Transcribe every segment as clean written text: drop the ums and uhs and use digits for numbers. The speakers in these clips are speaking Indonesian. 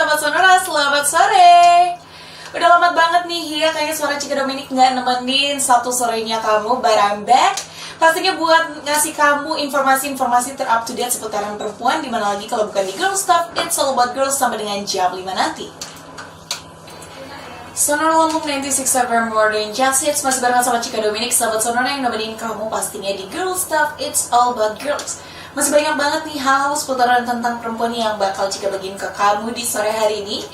sahabat Sonora, selamat sore. Udah lama banget nih ya, kayaknya suara Cika Dominic nggak nemenin satu sorenya kamu, but I'm back. Pastinya buat ngasih kamu informasi-informasi ter-up to date seputaran perempuan. Dimana lagi kalau bukan di Girl Stuff, It's All About Girls sampai dengan jam 5 nanti. Sonora Lampung 96.7 Morning Jazz Hits masih barengan sama Cika Dominic, sahabat Sonora yang nemenin kamu pastinya di Girl Stuff, It's All About Girls. Masih banyak banget nih hal seputaran tentang perempuan yang bakal Cika bagiin ke kamu di sore hari ini.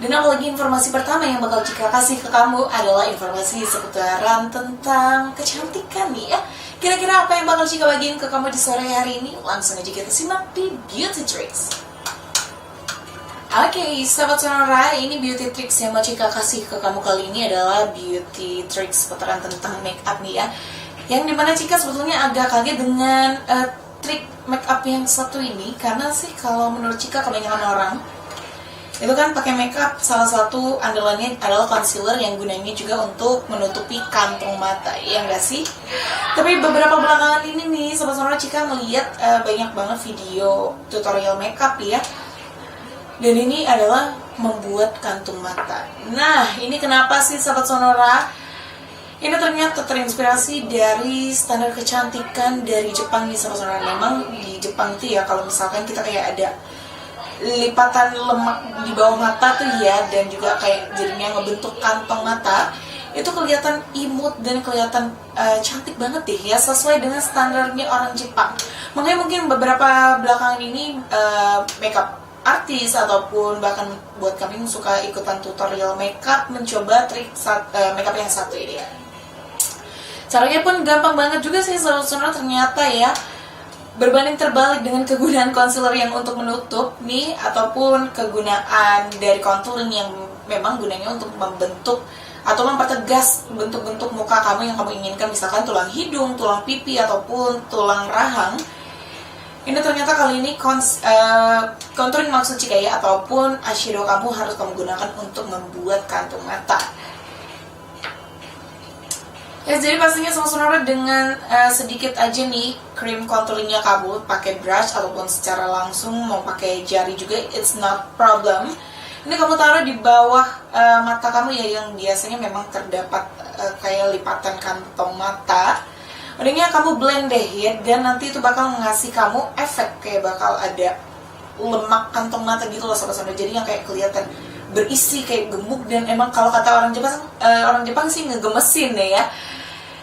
Dan apalagi informasi pertama yang bakal Cika kasih ke kamu adalah informasi seputaran tentang kecantikan nih ya. Kira-kira apa yang bakal Cika bagiin ke kamu di sore hari ini? Langsung aja kita simak di Beauty Tricks. Oke, sahabat Sonora, ini beauty tricks yang mau Cika kasih ke kamu kali ini adalah beauty tricks seputaran tentang make up nih ya. Yang dimana Cika sebetulnya agak kaget dengan trik make up yang satu ini, karena sih kalau menurut Cika kebanyakan orang itu kan pakai make up, salah satu andalannya adalah concealer yang gunanya juga untuk menutupi kantong mata, ya enggak sih? Tapi beberapa belakangan ini nih, Sobat Sonora, Cika ngeliat banyak banget video tutorial make up ya. Dan ini adalah membuat kantung mata. Nah, ini kenapa sih Sobat Sonora? Ini ternyata terinspirasi dari standar kecantikan dari Jepang nih, Sobat Sonora. Memang di Jepang tuh ya, kalau misalkan kita kayak ada lipatan lemak di bawah mata tuh ya, dan juga kayak jadinya ngebentuk kantong mata, itu kelihatan imut dan kelihatan cantik banget deh ya, sesuai dengan standarnya orang Jepang. Makanya mungkin beberapa belakangan ini makeup artis ataupun bahkan buat kami yang suka ikutan tutorial makeup mencoba trik makeup yang satu ini ya. Caranya pun gampang banget juga sih, Sonora, ternyata ya. Berbanding terbalik dengan kegunaan concealer yang untuk menutup nih, ataupun kegunaan dari contouring yang memang gunanya untuk membentuk atau mempertegas bentuk-bentuk muka kamu yang kamu inginkan, misalkan tulang hidung, tulang pipi, ataupun tulang rahang. Ini ternyata kali ini contouring maksud Cika ya, ataupun eyeshadow kamu harus kamu gunakan untuk membuat kantung mata. Ya, jadi pastinya sama Sonora dengan sedikit aja nih cream contouringnya kamu pakai brush ataupun secara langsung mau pakai jari juga, it's not problem. Ini kamu taruh di bawah mata kamu ya, yang biasanya memang terdapat kayak lipatan kantong mata. Udahnya kamu blend deh ya, dan nanti itu bakal ngasih kamu efek kayak bakal ada lemak kantong mata gitu loh, Sobat-sobat. Jadi yang kayak kelihatan berisi, kayak gemuk, dan emang kalau kata orang Jepang sih ngegemesin deh ya.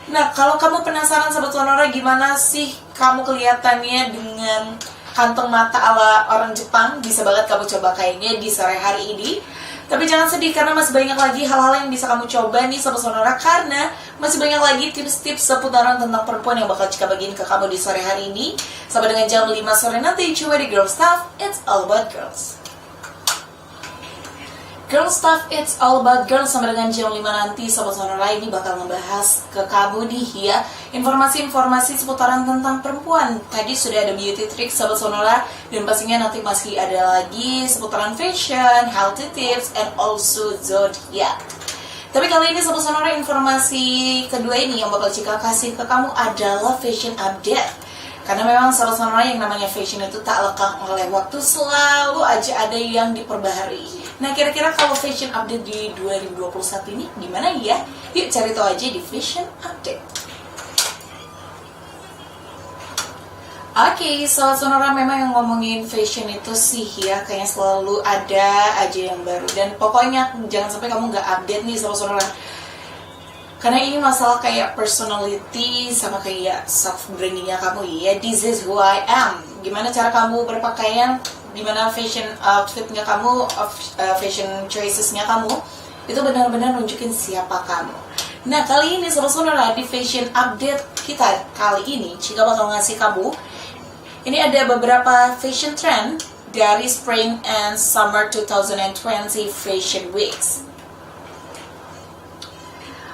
Nah, kalau kamu penasaran Sobat Sonora gimana sih kamu kelihatannya dengan kantong mata ala orang Jepang, bisa banget kamu coba kayaknya di sore hari ini. Tapi jangan sedih karena masih banyak lagi hal-hal yang bisa kamu coba nih Sobat Sonora, karena masih banyak lagi tips-tips seputaran tentang perempuan yang bakal Cika bagiin ke kamu di sore hari ini. Sampai dengan jam 5 sore nanti, cuma di Girl Stuff, It's All About Girls. Girl Stuff, It's All About Girls sampai dengan jam 5 nanti, Sobat Sonora, ini bakal membahas ke kamu nih ya, informasi-informasi seputaran tentang perempuan. Tadi sudah ada beauty tricks, Sobat Sonora, dan pastinya nanti masih ada lagi seputaran fashion, healthy tips, and also zodiac. Tapi kali ini Sobat Sonora, informasi kedua ini yang bakal Cika kasih ke kamu adalah fashion update. Karena memang Sobat Sonora, yang namanya fashion itu tak lekang oleh waktu, selalu aja ada yang diperbaharui. Nah, kira-kira kalau fashion update di 2021 ini gimana ya? Yuk cari tahu aja di fashion update. Oke, Sobat Sonora, memang yang ngomongin fashion itu sih ya, kayaknya selalu ada aja yang baru. Dan pokoknya jangan sampai kamu nggak update nih Sobat Sonora. Karena ini masalah kayak personality sama kayak self-brandingnya kamu ya. This is who I am. Gimana cara kamu berpakaian, gimana fashion outfitnya kamu, fashion choicesnya kamu, itu benar-benar nunjukin siapa kamu. Nah, kali ini Sobat Sonora, di fashion update kita kali ini, Cika bakal ngasih kamu, ini ada beberapa fashion trend dari Spring and Summer 2020 Fashion Weeks.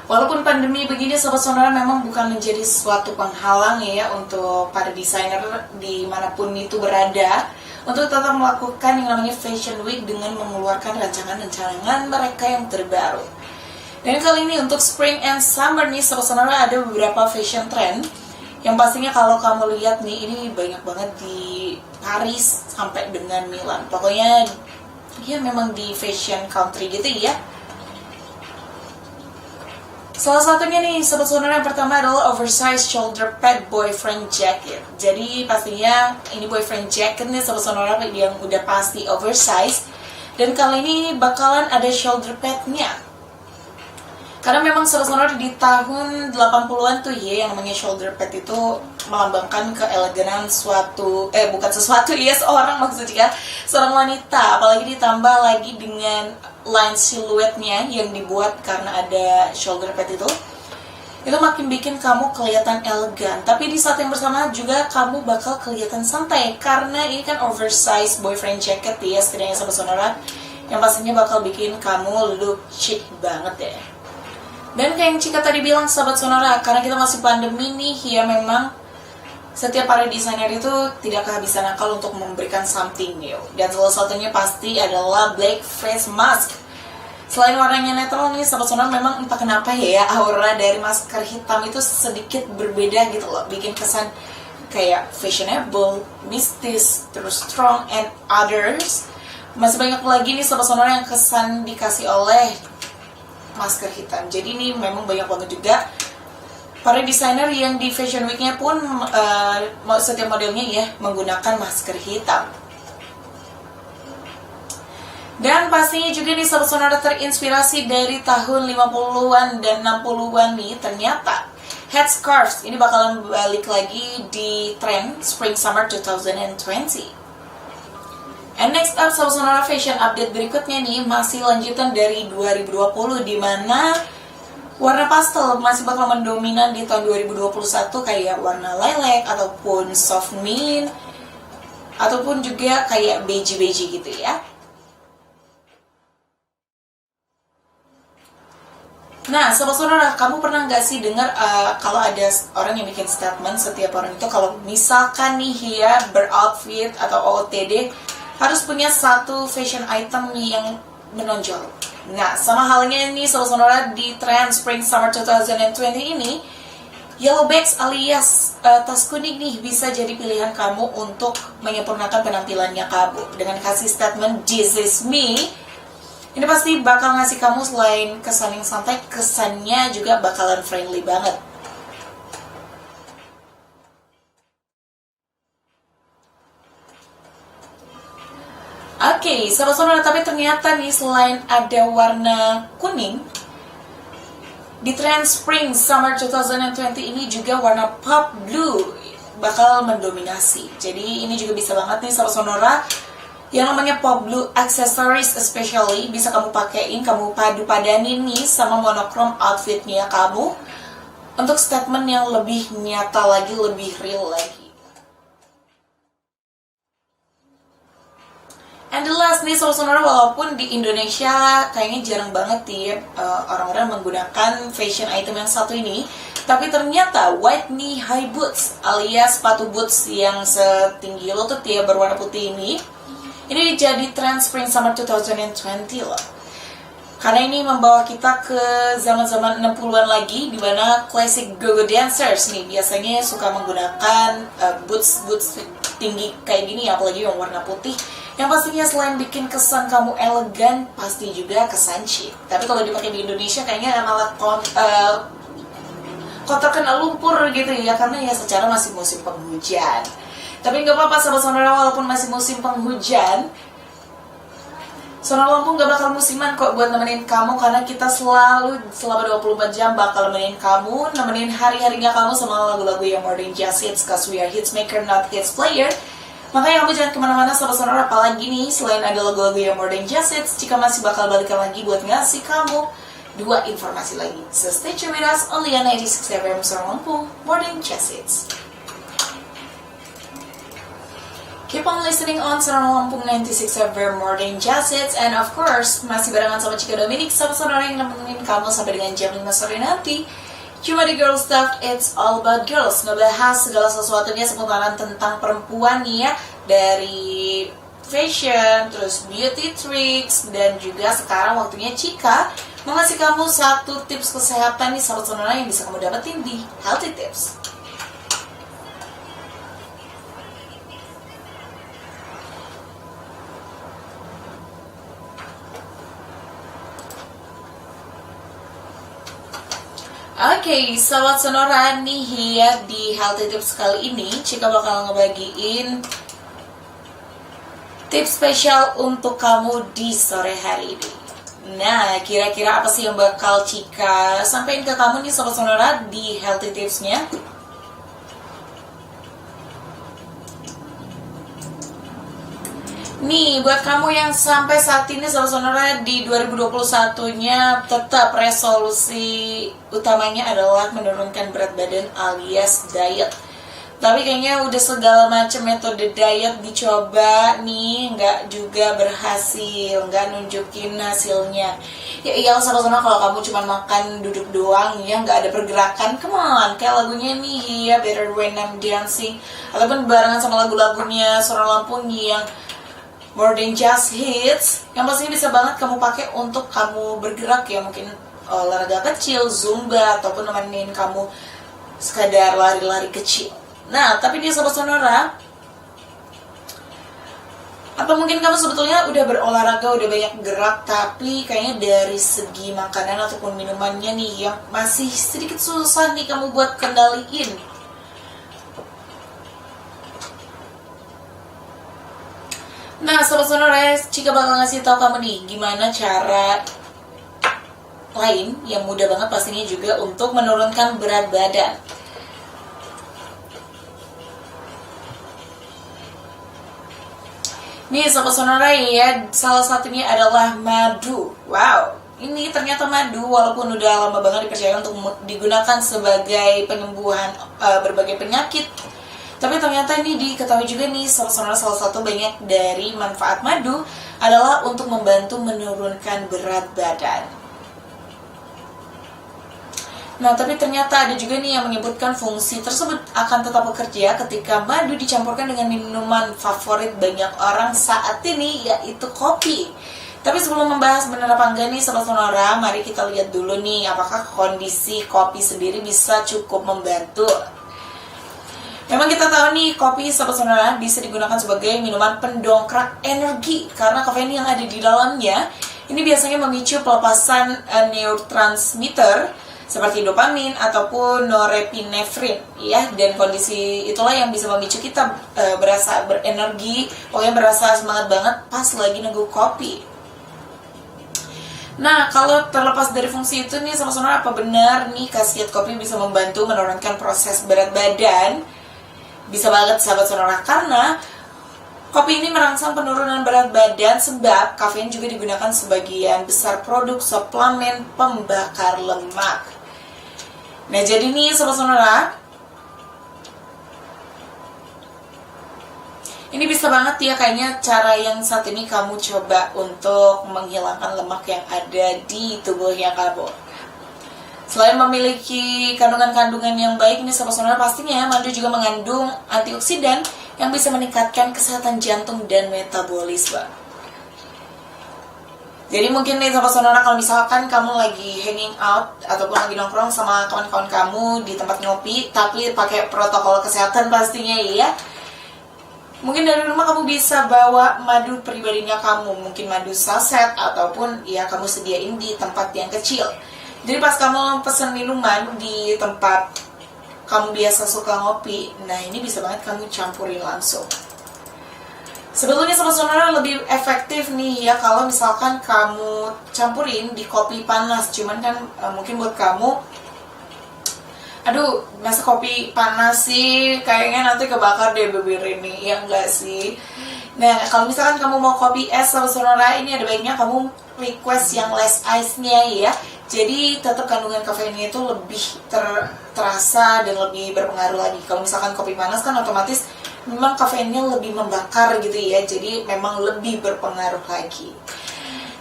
Walaupun pandemi begini, Sobat Sonora, memang bukan menjadi suatu penghalang ya untuk para desainer dimanapun itu berada untuk tetap melakukan yang namanya Fashion Week dengan mengeluarkan rancangan-rancangan mereka yang terbaru. Dan kali ini untuk Spring and Summer nih, Sobat Sonora, ada beberapa fashion trend yang pastinya kalau kamu lihat nih, ini banyak banget di Paris sampai dengan Milan. Pokoknya ya memang di fashion country gitu ya. Salah satunya nih, sobat sonora, yang pertama adalah oversized shoulder pad boyfriend jacket. Jadi pastinya ini boyfriend jacket nih sobat sonora yang udah pasti oversized. Dan kali ini bakalan ada shoulder padnya. Karena memang sobat sonora di tahun 80-an tuh ya, yang namanya shoulder pad itu melambangkan keeleganan seorang, maksudnya seorang wanita. Apalagi ditambah lagi dengan line siluetnya yang dibuat karena ada shoulder pad itu makin bikin kamu kelihatan elegan. Tapi di saat yang bersamaan juga kamu bakal kelihatan santai, karena ini kan oversized boyfriend jacket ya, setidaknya sobat sonora, yang pastinya bakal bikin kamu look chic banget ya. Dan kayak yang Cika tadi bilang sobat sonora, karena kita masih pandemi nih ya, memang setiap para desainer itu tidak kehabisan akal untuk memberikan something new. Dan salah satunya pasti adalah black face mask. Selain warnanya netral nih sobat sonora, memang entah kenapa ya, aura dari masker hitam itu sedikit berbeda gitu loh, bikin kesan kayak fashionable, mistis, terus strong and others. Masih banyak lagi nih sobat sonora yang kesan dikasih oleh masker hitam. Jadi ini memang banyak banget juga para desainer yang di Fashion Week-nya pun setiap modelnya ya menggunakan masker hitam. Dan pastinya juga nih sobat sonora terinspirasi dari tahun 50-an dan 60-an nih, ternyata headscarves ini bakalan balik lagi di tren Spring Summer 2020. And next up sobat sonora, fashion update berikutnya nih masih lanjutan dari 2020, di mana warna pastel masih bakal mendominan di tahun 2021, kayak warna lilac ataupun soft mint ataupun juga kayak beige-beige gitu ya. Nah, sobat sonora, kamu pernah nggak sih dengar kalau ada orang yang bikin statement, setiap orang itu kalau misalkan nih ya beroutfit atau OOTD harus punya satu fashion item yang menonjol. Nah, sama halnya ini sobat sonora di tren Spring Summer 2020 ini, yellow bags alias tas kuning nih bisa jadi pilihan kamu untuk menyempurnakan penampilannya kamu. Dengan kasih statement "This is me", ini pasti bakal ngasih kamu selain kesan yang santai, kesannya juga bakalan friendly banget. Oke, sobat sonora, tapi ternyata nih selain ada warna kuning, di tren Spring Summer 2020 ini juga warna pop blue bakal mendominasi. Jadi ini juga bisa banget nih sobat sonora, yang namanya pop blue accessories especially bisa kamu pakein, kamu padu-padanin nih sama monochrome outfitnya kamu untuk statement yang lebih nyata lagi, lebih real lagi. And the last nih sobat sonora, walaupun di Indonesia kayaknya jarang banget ya orang-orang menggunakan fashion item yang satu ini, tapi ternyata white knee high boots alias sepatu boots yang setinggi lutut ya, berwarna putih ini jadi tren Spring Summer 2020 loh. Karena ini membawa kita ke zaman-zaman 60-an lagi, di mana classic go-go dancers nih biasanya suka menggunakan boots tinggi kayak gini, apalagi yang warna putih, yang pastinya selain bikin kesan kamu elegan, pasti juga kesan chic. Tapi kalau dipakai di Indonesia kayaknya malah kotor kena lumpur gitu ya, karena ya secara masih musim penghujan. Tapi nggak apa-apa sobat sonora, walaupun masih musim penghujan, Sonora Lampung gak bakal musiman kok buat nemenin kamu, karena kita selalu selama 24 jam bakal nemenin kamu, nemenin hari-harinya kamu sama lagu-lagu yang more than just hits, cause we are hits maker not hits player. Makanya kamu jangan kemana-mana sobat sonora, apalagi nih selain ada lagu-lagu yang more than just hits, Cika masih bakal balikan lagi buat ngasih kamu 2 informasi lagi. So stay tuned with us only on 96 FM Sonora Lampung, more than just hits. Keep on listening on Sonora Lampung 96 FM, more than just hits. And of course, masih barengan sama Cika Dominic, sobat sonora yang nemenin kamu sampai dengan jam 5 sore nanti. Cuma di Girl Stuff, it's all about girls. Ngebahas segala sesuatunya seputaran tentang perempuan nih ya, dari fashion, terus beauty tricks, dan juga sekarang waktunya Cika mengasih kamu 1 tips kesehatan nih sobat sonora yang bisa kamu dapetin di Healthy Tips. Oke, Sobat Sonora, nih ya di Healthy Tips kali ini Cika bakal ngebagiin tips spesial untuk kamu di sore hari ini. Nah, kira-kira apa sih yang bakal Cika sampaikan ke kamu nih Sobat Sonora di Healthy Tipsnya? Nih, buat kamu yang sampai saat ini Sobat Sonora di 2021-nya tetap resolusi utamanya adalah menurunkan berat badan alias diet. Tapi kayaknya udah segala macam metode diet dicoba nih, nggak juga berhasil, nggak nunjukin hasilnya. Ya iyalah Sobat Sonora, kalau kamu cuma makan duduk doang ya, nggak ada pergerakan, come on, kayak lagunya nih ya Better When I'm Dancing, ataupun barengan sama lagu-lagunya Suara Lampung yang More Than Just Hits, yang pastinya bisa banget kamu pakai untuk kamu bergerak ya, mungkin olahraga kecil, zumba, ataupun nemenin kamu sekadar lari-lari kecil. Nah, tapi dia Sobat Sonora, apa mungkin kamu sebetulnya udah berolahraga, udah banyak gerak, tapi kayaknya dari segi makanan ataupun minumannya nih yang masih sedikit susah nih kamu buat kendaliin. Nah, Sobat Sonora, Cika bakal ngasih tahu kamu nih gimana cara lain yang mudah banget pastinya juga untuk menurunkan berat badan. Nih Sobat Sonora ya, salah satunya adalah madu. Wow, ini ternyata madu walaupun udah lama banget dipercaya untuk digunakan sebagai penyembuhan berbagai penyakit, tapi ternyata ini diketahui juga nih Sobat Sonora, salah satu banyak dari manfaat madu adalah untuk membantu menurunkan berat badan. Nah, tapi ternyata ada juga nih yang menyebutkan fungsi tersebut akan tetap bekerja ketika madu dicampurkan dengan minuman favorit banyak orang saat ini, yaitu kopi. Tapi sebelum membahas benar apa enggak nih Sobat Sonora, mari kita lihat dulu nih apakah kondisi kopi sendiri bisa cukup membantu. Memang kita tahu nih kopi Sobat Sonora bisa digunakan sebagai minuman pendongkrak energi karena kafein yang ada di dalamnya ini biasanya memicu pelepasan neurotransmitter seperti dopamin ataupun norepinefrin ya, dan kondisi itulah yang bisa memicu kita berasa berenergi, pokoknya berasa semangat banget pas lagi nunggu kopi. Nah, kalau terlepas dari fungsi itu nih Sobat Sonora, apa benar nih khasiat kopi bisa membantu menurunkan proses berat badan? Bisa banget Sahabat Sonora, karena kopi ini merangsang penurunan berat badan sebab kafein juga digunakan sebagian besar produk suplemen pembakar lemak. Nah, jadi nih Sobat Sonora, ini bisa banget ya kayaknya cara yang saat ini kamu coba untuk menghilangkan lemak yang ada di tubuhnya kamu. Selain memiliki kandungan-kandungan yang baik nih Sobat Sonora, pastinya madu juga mengandung antioksidan yang bisa meningkatkan kesehatan jantung dan metabolisme. Jadi mungkin nih Sobat Sonora, kalau misalkan kamu lagi hanging out ataupun lagi nongkrong sama kawan-kawan kamu di tempat ngopi, tapi pakai protokol kesehatan pastinya ya. Mungkin dari rumah kamu bisa bawa madu pribadinya kamu, mungkin madu saset ataupun ya kamu sediain di tempat yang kecil. Jadi pas kamu pesen minuman di tempat kamu biasa suka ngopi, nah ini bisa banget kamu campurin langsung. Sebetulnya Sobat Sonora lebih efektif nih ya kalau misalkan kamu campurin di kopi panas. Cuman kan mungkin buat kamu, aduh masa kopi panas sih, kayaknya nanti kebakar deh bibir ini, ya enggak sih? Nah, kalau misalkan kamu mau kopi es Sobat Sonora, ini ada baiknya kamu request yang less ice-nya ya. Jadi tetap kandungan kafeinnya itu lebih terasa dan lebih berpengaruh lagi. Kalau misalkan kopi panas kan otomatis memang kafeinnya lebih membakar gitu ya. Jadi memang lebih berpengaruh lagi.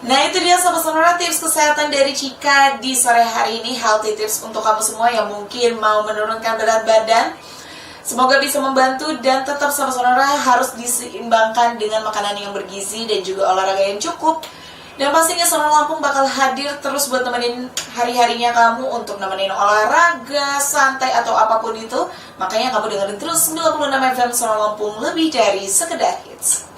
Nah, itu dia Sobat Sonora tips kesehatan dari Cika di sore hari ini. Healthy tips untuk kamu semua yang mungkin mau menurunkan berat badan. Semoga bisa membantu, dan tetap Sobat Sonora harus diseimbangkan dengan makanan yang bergizi dan juga olahraga yang cukup. Dan pastinya Sonora Lampung bakal hadir terus buat nemenin hari-harinya kamu untuk nemenin olahraga, santai, atau apapun itu. Makanya kamu dengerin terus 96 FM Sonora Lampung, lebih dari sekedar hits.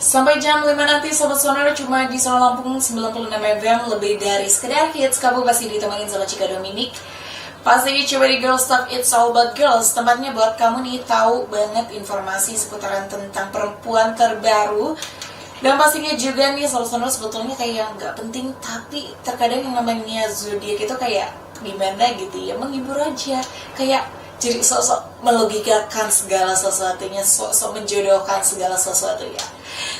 Sampai jam 5 nanti Sobat Sonora cuma di Sonora Lampung 96 FM. Lebih dari sekedar hits, kamu masih ditemenin sama Cika Dominic. Pasti coba di Girls Talk, It's All About Girls. Tempatnya buat kamu nih tahu banget informasi seputaran tentang perempuan terbaru. Dan pastinya juga nih Sobat Sonora sebetulnya kayak yang gak penting, tapi terkadang yang namanya zodiak itu kayak gimana gitu ya, menghibur aja. Kayak jadi sok-sok melogikakan segala sesuatunya, sok-sok menjodohkan segala sesuatunya.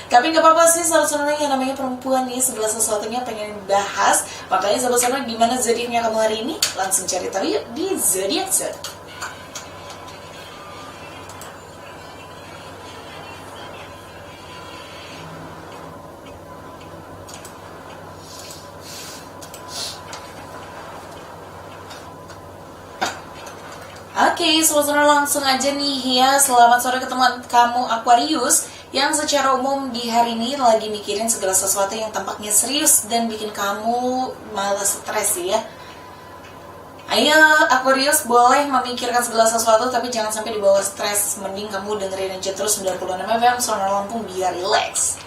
Tapi gak apa-apa sih Sobat-Sonora, yang namanya perempuan nih segala sesuatunya pengen bahas. Makanya Sobat-Sonora, gimana zodiaknya kamu hari ini? Langsung cari tahu yuk di Zodiac Zone. Oke, Sobat-Sonora, langsung aja nih ya. Selamat sore ke teman kamu Aquarius yang secara umum di hari ini lagi mikirin segala sesuatu yang tampaknya serius dan bikin kamu malas stres ya. Ayo Aquarius, boleh memikirkan segala sesuatu tapi jangan sampai dibawa stres. Mending kamu dengerin aja terus 96 FM Sonora Lampung biar relax.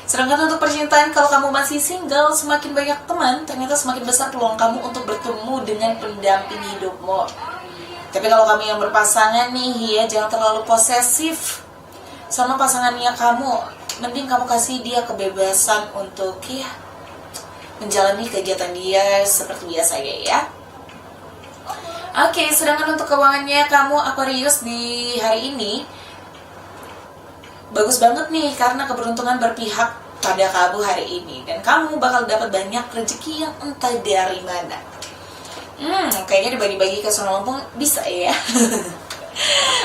Sedangkan untuk percintaan, kalau kamu masih single, semakin banyak teman, ternyata semakin besar peluang kamu untuk bertemu dengan pendamping hidupmu. Tapi kalau kamu yang berpasangan nih ya, jangan terlalu posesif sama pasangannya kamu. Mending kamu kasih dia kebebasan untuk ya menjalani kegiatan dia seperti biasanya ya. Oke, sedangkan untuk keuangannya kamu Aquarius di hari ini bagus banget nih, karena keberuntungan berpihak pada kamu hari ini. Dan kamu bakal dapat banyak rezeki yang entah dari mana. Kayaknya dibagi-bagi ke Sonora Lampung bisa ya.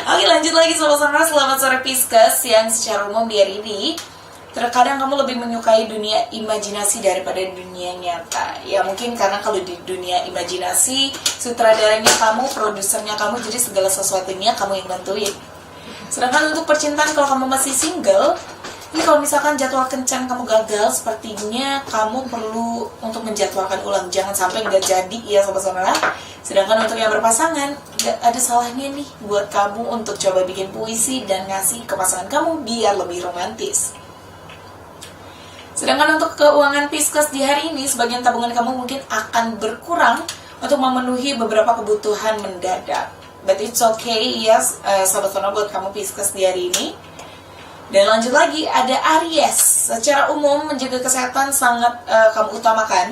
Oke, lanjut lagi Sobat Sonora. Selamat sore Pisces, yang secara umum di hari ini terkadang kamu lebih menyukai dunia imajinasi daripada dunia nyata. Ya mungkin karena kalau di dunia imajinasi, sutradaranya kamu, produsernya kamu, jadi segala sesuatunya kamu yang bantuin. Sedangkan untuk percintaan, kalau kamu masih single, ini kalau misalkan jadwal kencan kamu gagal, sepertinya kamu perlu untuk menjadwalkan ulang. Jangan sampai nggak jadi ya Sobat Sonora. Sedangkan untuk yang berpasangan, nggak ada salahnya nih buat kamu untuk coba bikin puisi dan ngasih ke pasangan kamu biar lebih romantis. Sedangkan untuk keuangan Pisces di hari ini, sebagian tabungan kamu mungkin akan berkurang untuk memenuhi beberapa kebutuhan mendadak. But it's okay ya Sobat Sonora, buat kamu Pisces di hari ini. Dan lanjut lagi, ada Aries. Secara umum menjaga kesehatan sangat kamu utamakan.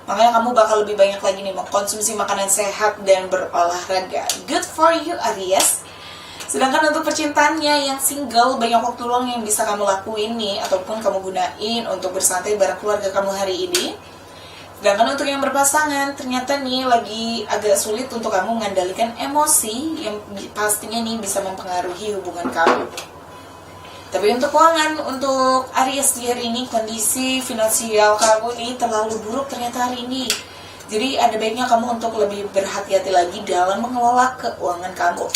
Makanya kamu bakal lebih banyak lagi nih mengkonsumsi makanan sehat dan berolahraga. Good for you Aries. Sedangkan untuk percintaannya yang single, banyak waktu luang yang bisa kamu lakuin nih, ataupun kamu gunain untuk bersantai bareng keluarga kamu hari ini. Sedangkan untuk yang berpasangan, ternyata nih lagi agak sulit untuk kamu mengendalikan emosi yang pastinya nih bisa mempengaruhi hubungan kamu. Tapi untuk keuangan, untuk Aries di hari ini, kondisi finansial kamu nih terlalu buruk ternyata hari ini. Jadi ada baiknya kamu untuk lebih berhati-hati lagi dalam mengelola keuangan kamu.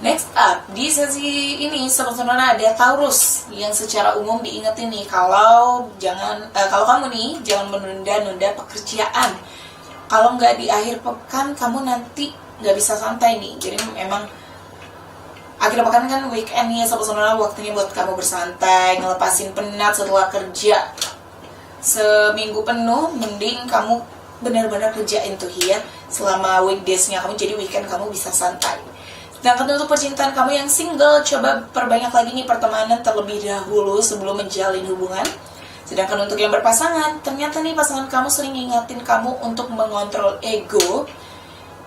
Next up, di sesi ini Sobat-Sonora ada Taurus, yang secara umum diingetin nih kalau kamu nih jangan menunda-nunda pekerjaan. Kalau nggak di akhir pekan, kamu nanti nggak bisa santai nih. Jadi memang akhir pekan kan weekend nih Sobat-Sonora, waktunya buat kamu bersantai, ngelepasin penat setelah kerja seminggu penuh. Mending kamu benar-benar kerjain tuh ya selama weekdays-nya kamu, jadi weekend kamu bisa santai. Sedangkan untuk percintaan kamu yang single, coba perbanyak lagi nih pertemanan terlebih dahulu sebelum menjalin hubungan. Sedangkan untuk yang berpasangan, ternyata nih pasangan kamu sering ngingetin kamu untuk mengontrol ego.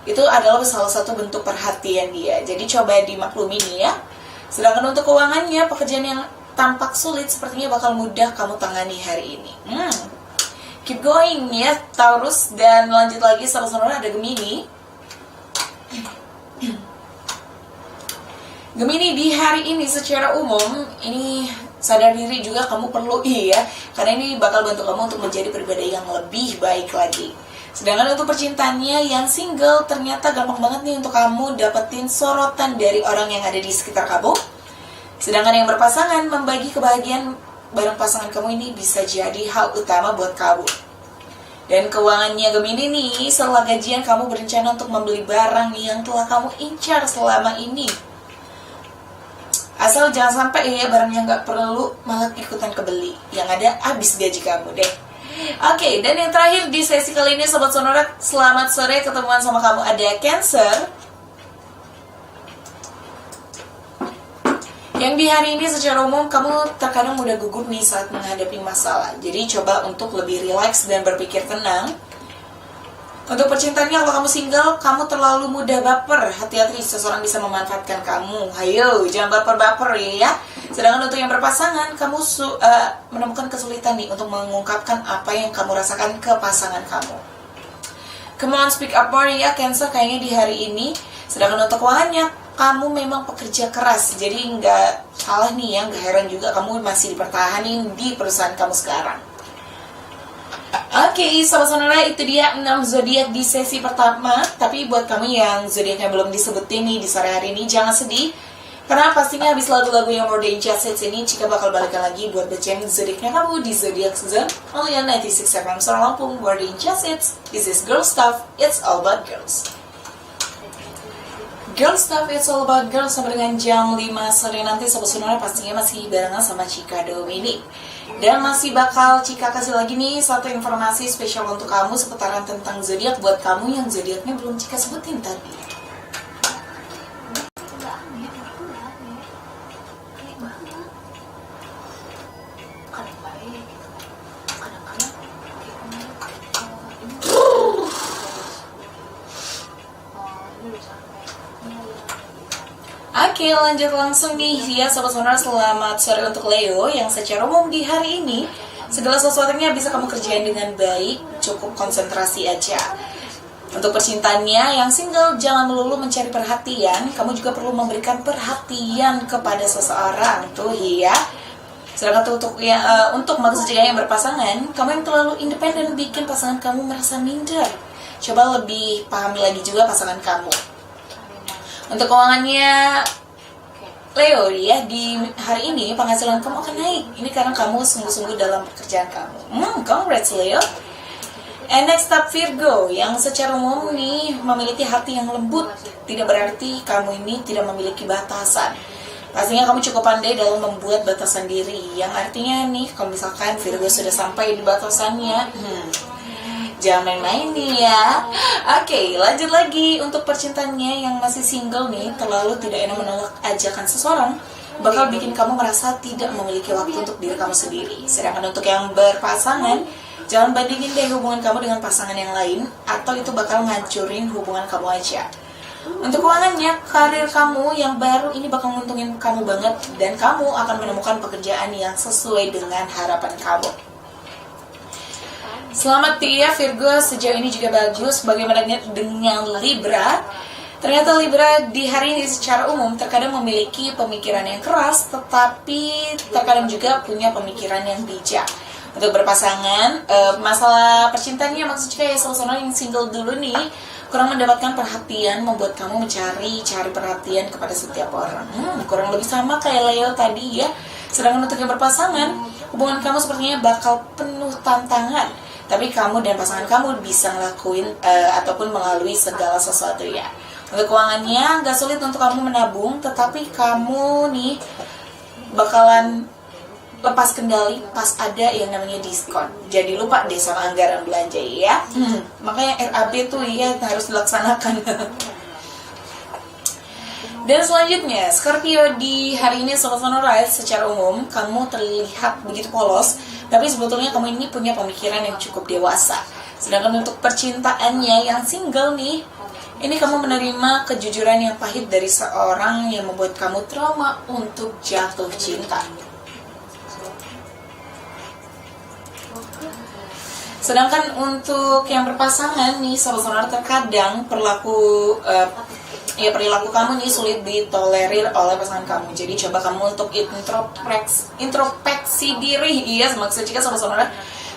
Itu adalah salah satu bentuk perhatian dia. Jadi coba dimaklumi nih ya. Sedangkan untuk keuangannya, pekerjaan yang tampak sulit sepertinya bakal mudah kamu tangani hari ini. Keep going ya Taurus. Dan lanjut lagi Sobat-Sonora, ada Gemini. Gemini di hari ini secara umum, ini sadar diri juga kamu perlu karena ini bakal bantu kamu untuk menjadi pribadi yang lebih baik lagi. Sedangkan untuk percintaannya yang single, ternyata gampang banget nih untuk kamu dapetin sorotan dari orang yang ada di sekitar kamu. Sedangkan yang berpasangan, membagi kebahagiaan bareng pasangan kamu ini bisa jadi hal utama buat kamu. Dan keuangannya Gemini nih, setelah gajian kamu berencana untuk membeli barang yang telah kamu incar selama ini. Asal jangan sampai ya barang yang gak perlu malah ikutan kebeli. Yang ada habis gaji kamu deh. Oke, dan yang terakhir di sesi kali ini Sobat Sonora, selamat sore, ketemuan sama kamu ada Cancer. Yang di hari ini secara umum kamu terkadang mudah gugup nih saat menghadapi masalah. Jadi coba untuk lebih rileks dan berpikir tenang. Untuk percintaannya, kalau kamu single, kamu terlalu mudah baper. Hati-hati, seseorang bisa memanfaatkan kamu. Ayo, jangan baper-baper ya. Sedangkan untuk yang berpasangan, kamu menemukan kesulitan nih untuk mengungkapkan apa yang kamu rasakan ke pasangan kamu. Come on, speak up more ya Cancer, kayaknya di hari ini. Sedangkan untuk keuangannya, kamu memang pekerja keras. Jadi nggak salah nih ya, nggak heran juga kamu masih dipertahanin di perusahaan kamu sekarang. Oke, Sobat Sonora, itu dia 6 zodiak di sesi pertama. Tapi buat kamu yang zodiaknya belum disebutin nih di sore hari ini, jangan sedih. Karena pastinya habis lagu-lagu yang more than just hits ini, Cika bakal balikan lagi buat bacain zodiaknya kamu di Zodiac Season only on 96 FM Suara Lampung, more than just hits. This is Girl Stuff, it's all about girls. Girl Stuff, it's all about girls. Sampai dengan jam 5 sore nanti Sobat Sonora pastinya masih barengan sama Cika Dominic. Dan masih bakal Cika kasih lagi nih satu informasi spesial untuk kamu seputaran tentang zodiak buat kamu yang zodiaknya belum Cika sebutin tadi. Oke, lanjut langsung nih ya Sobat Sonora, selamat sore untuk Leo yang secara umum di hari ini segala sesuatunya bisa kamu kerjain dengan baik, cukup konsentrasi aja. Untuk percintaannya yang single, jangan melulu mencari perhatian, kamu juga perlu memberikan perhatian kepada seseorang tuh ya. Sedangkan untuk maksudnya yang berpasangan, kamu yang terlalu independen bikin pasangan kamu merasa minder. Coba lebih pahami lagi juga pasangan kamu. Untuk keuangannya Leo ya, di hari ini penghasilan kamu akan naik. Ini karena kamu sungguh-sungguh dalam pekerjaan kamu. Congrats Leo. And next up Virgo, yang secara umum nih memiliki hati yang lembut. Tidak berarti kamu ini tidak memiliki batasan. Pastinya kamu cukup pandai dalam membuat batasan diri. Yang artinya nih, kalau misalkan Virgo sudah sampai di batasannya, jangan main-main nih ya. Oke, lanjut lagi. Untuk percintaannya yang masih single nih, terlalu tidak enak menolak ajakan seseorang bakal bikin kamu merasa tidak memiliki waktu untuk diri kamu sendiri. Sedangkan untuk yang berpasangan, jangan bandingin deh hubungan kamu dengan pasangan yang lain, atau itu bakal ngancurin hubungan kamu aja. Untuk keuangannya, karir kamu yang baru ini bakal nguntungin kamu banget, dan kamu akan menemukan pekerjaan yang sesuai dengan harapan kamu. Selamat ya Virgo, sejauh ini juga bagus. Bagaimana dengan Libra? Ternyata Libra di hari ini secara umum terkadang memiliki pemikiran yang keras, tetapi terkadang juga punya pemikiran yang bijak. Untuk berpasangan, masalah percintaannya maksudnya ya saudara yang single dulu nih, kurang mendapatkan perhatian, membuat kamu cari perhatian kepada setiap orang. Kurang lebih sama kayak Leo tadi ya. Sedangkan untuk yang berpasangan, hubungan kamu sepertinya bakal penuh tantangan. Tapi kamu dan pasangan kamu bisa ngelakuin ataupun melalui segala sesuatu ya. Untuk keuangannya gak sulit untuk kamu menabung, tetapi kamu nih bakalan lepas kendali pas ada yang namanya diskon. Jadi lupa deh sama anggaran belanja ya. Makanya RAB tuh ya harus dilaksanakan. Dan selanjutnya, Scorpio di hari ini Sobat Sonora, secara umum kamu terlihat begitu polos, tapi sebetulnya kamu ini punya pemikiran yang cukup dewasa. Sedangkan untuk percintaannya yang single nih, ini kamu menerima kejujuran yang pahit dari seorang yang membuat kamu trauma untuk jatuh cinta. Sedangkan untuk yang berpasangan nih Sobat Sonora, terkadang perilaku kamu nih sulit ditolerir oleh pasangan kamu. Jadi coba kamu untuk introspeksi diri. Iya, maksudnya Sobat Sonora,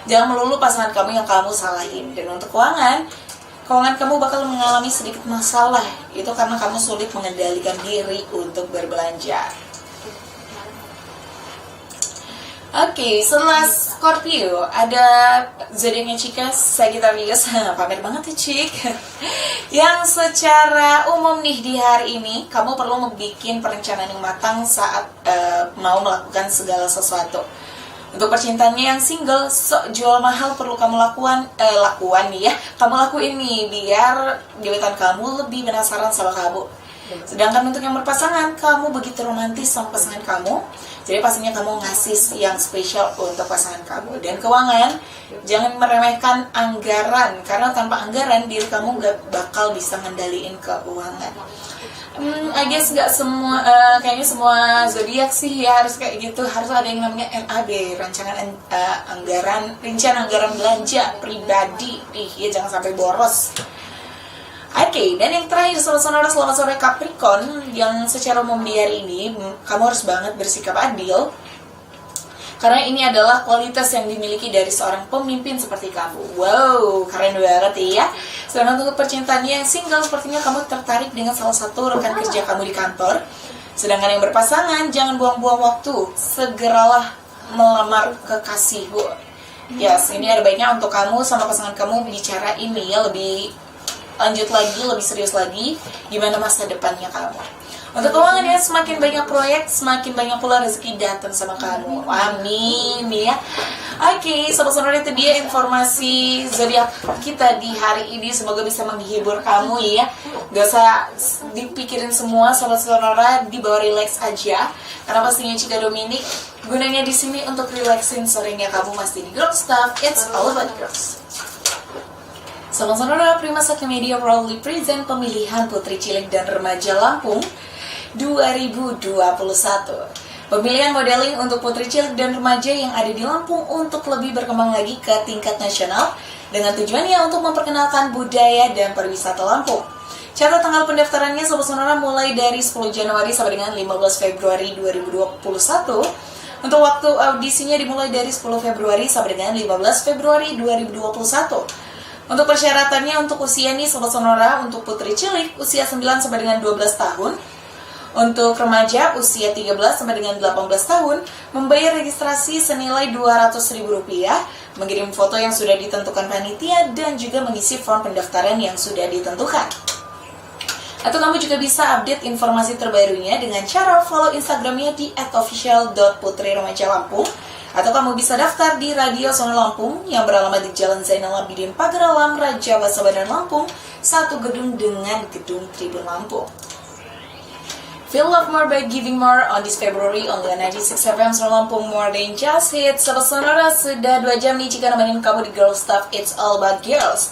jangan melulu pasangan kamu yang kamu salahin. Dan untuk keuangan kamu bakal mengalami sedikit masalah. Itu karena kamu sulit mengendalikan diri untuk berbelanja. Oke, setelah Scorpio ada zodiaknya Cika, Sagittarius. Pamer banget ya Cik. Yang secara umum nih di hari ini kamu perlu membuat perencanaan yang matang saat mau melakukan segala sesuatu. Untuk percintaannya yang single, sok jual mahal perlu kamu lakukan nih ya. Kamu lakuin nih biar gebetan kamu lebih penasaran sama kamu. Sedangkan untuk yang berpasangan, kamu begitu romantis sama pasangan kamu. Jadi pastinya kamu ngasih yang spesial untuk pasangan kamu. Dan keuangan, jangan meremehkan anggaran, karena tanpa anggaran diri kamu gak bakal bisa ngendaliin keuangan. I guess gak semua, kayaknya semua zodiak sih ya harus kayak gitu. Harus ada yang namanya RAB, rencana anggaran belanja pribadi. Ya jangan sampai boros. Oke, dan yang terakhir selamat sore Capricorn, yang secara umum di hari ini kamu harus banget bersikap adil, karena ini adalah kualitas yang dimiliki dari seorang pemimpin seperti kamu. Wow, keren banget ya. Sedangkan untuk percintaannya yang single, sepertinya kamu tertarik dengan salah satu rekan kerja kamu di kantor. Sedangkan yang berpasangan, jangan buang-buang waktu, segeralah melamar kekasihmu. Yes, ini ada baiknya untuk kamu sama pasangan kamu bicara ini ya, lebih lanjut lagi, lebih serius lagi gimana masa depannya kamu. Untuk keuangan ya, semakin banyak proyek, semakin banyak pula rezeki datang sama kamu. Amin ya. Oke, sobat sonora, itu dia informasi zodiak kita di hari ini. Semoga bisa menghibur kamu ya. Gak usah dipikirin semua, sobat sonora, dibawa relax aja. Karena pastinya Cika Dominic gunanya di sini untuk relaxin sorenya kamu masih di Girl Stuff. It's all about girls. Sobat sonora, Prima Sakti Media proudly present pemilihan Putri Cilik dan Remaja Lampung 2021. Pemilihan modeling untuk Putri Cilik dan Remaja yang ada di Lampung untuk lebih berkembang lagi ke tingkat nasional dengan tujuannya untuk memperkenalkan budaya dan pariwisata Lampung. Catat tanggal pendaftarannya sobat sonora mulai dari 10 Januari sampai dengan 15 Februari 2021. Untuk waktu audisinya dimulai dari 10 Februari sampai dengan 15 Februari 2021. Untuk persyaratannya untuk usia nih sobat sonora, untuk Putri Cilik usia 9 sampai dengan 12 tahun. Untuk remaja usia 13 sampai dengan 18 tahun, membayar registrasi senilai Rp200.000, mengirim foto yang sudah ditentukan panitia dan juga mengisi form pendaftaran yang sudah ditentukan. Atau kamu juga bisa update informasi terbarunya dengan cara follow Instagramnya di @official.putriramadjalampung. Atau kamu bisa daftar di Radio Sonora Lampung yang beralamat di Jalan Zainal Abidin Pagar Alam, Raja Basabadan Lampung, satu gedung dengan gedung Tribun Lampung. Feel love more by giving more on this February only on 96 FM Sonora Lampung, more than just hits. Sobat sonora, sudah 2 jam nih Cika nemenin kamu di Girl Stuff, It's all about girls.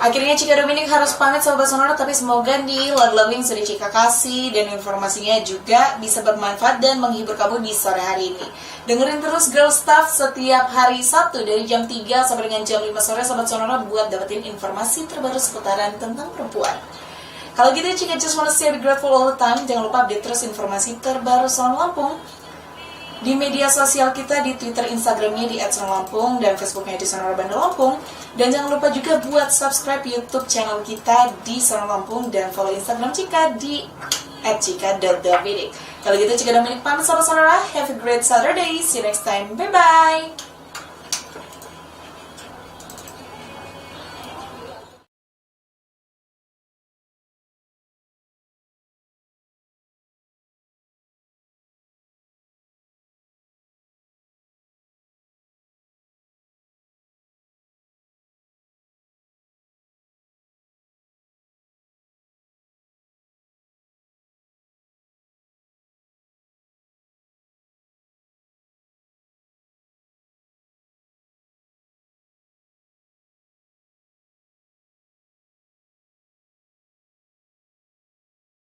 Akhirnya Cika Dominic harus pamit sobat sonora, tapi semoga nih lagu-lagu yang sudah Cika kasih dan informasinya juga bisa bermanfaat dan menghibur kamu di sore hari ini. Dengerin terus Girl Stuff setiap hari Sabtu dari jam 3 sampai dengan jam 5 sore sobat sonora buat dapetin informasi terbaru seputaran tentang perempuan. Kalau gitu Cika just wanna say be grateful all the time. Jangan lupa update terus informasi terbaru Sonora Lampung di media sosial kita, di Twitter, Instagramnya di @sonolampung dan Facebooknya di Sonora Bandar Lampung. Dan jangan lupa juga buat subscribe YouTube channel kita di Sonora Lampung dan follow Instagram Cika di @cika.dominic. Kalau gitu Cika Dominic pamit sobat sonora. Have a great Saturday. See you next time. Bye bye.